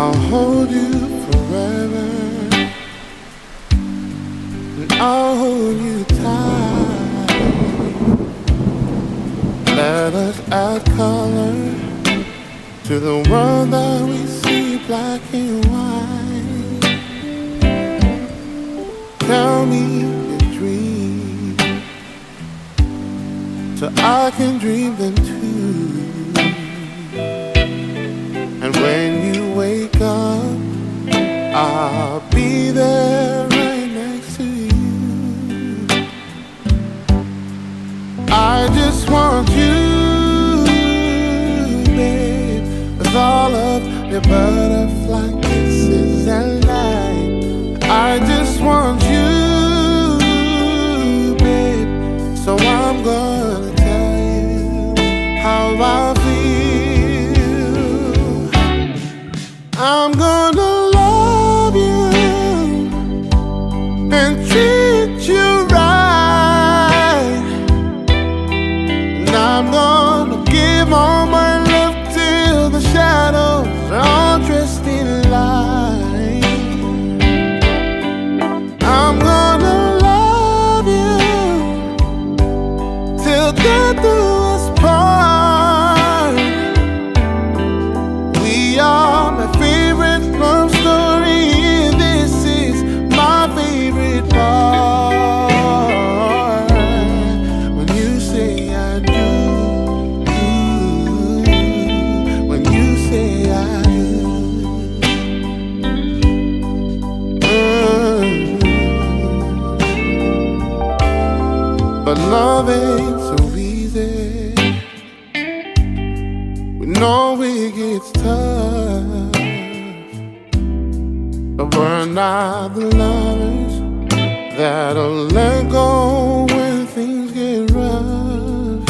I'll hold you forever, and I'll hold you tight. Let us add color to the world that we see black and white. Tell me your dreams, so I can dream them too. And when you wake up, I'll be there right next to you. I just want you, babe, with all of your butterfly kisses and light. I just want you, babe, so I'm gonna tell you how I feel. I'm gonna love you and treat you right, and I'm gonna give all my love till the shadows are all dressed in light. I'm gonna love you till death do us part. We are my favorite love story, and this is my favorite part. When you say I do, when you say I do. But love ain't so easy. We know it gets tough, but we're not the lovers that'll let go when things get rough.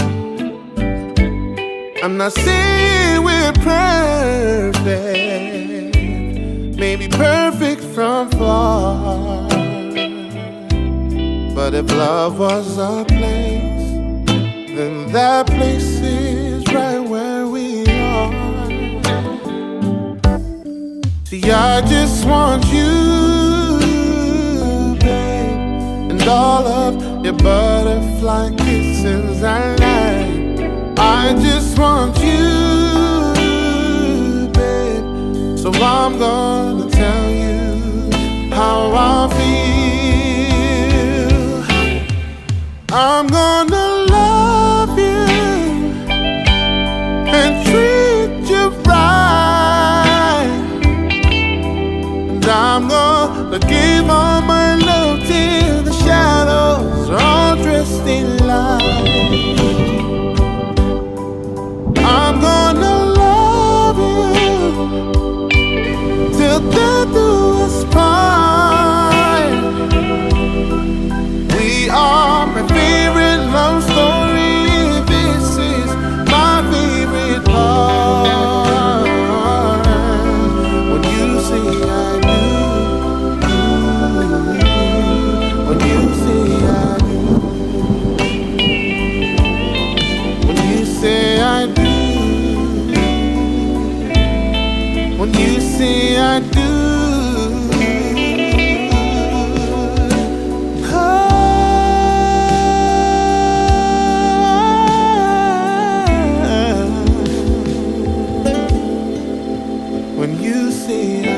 I'm not saying we're perfect, maybe perfect from far, but if love was a place, then that place is right where we are. See, I just want you, babe, and all of your butterfly kisses and light. I just want you, babe, so I'm gonna tell you how I feel. I'm gonna love you and treat you right, and I'm gonna give all my love till the shadows are all dressed in light. I'm gonna love you till death do us part. We are my favorite love story, this is my favorite part. When you say I do, when you say I do, when you say I do, when you say I do. When you say I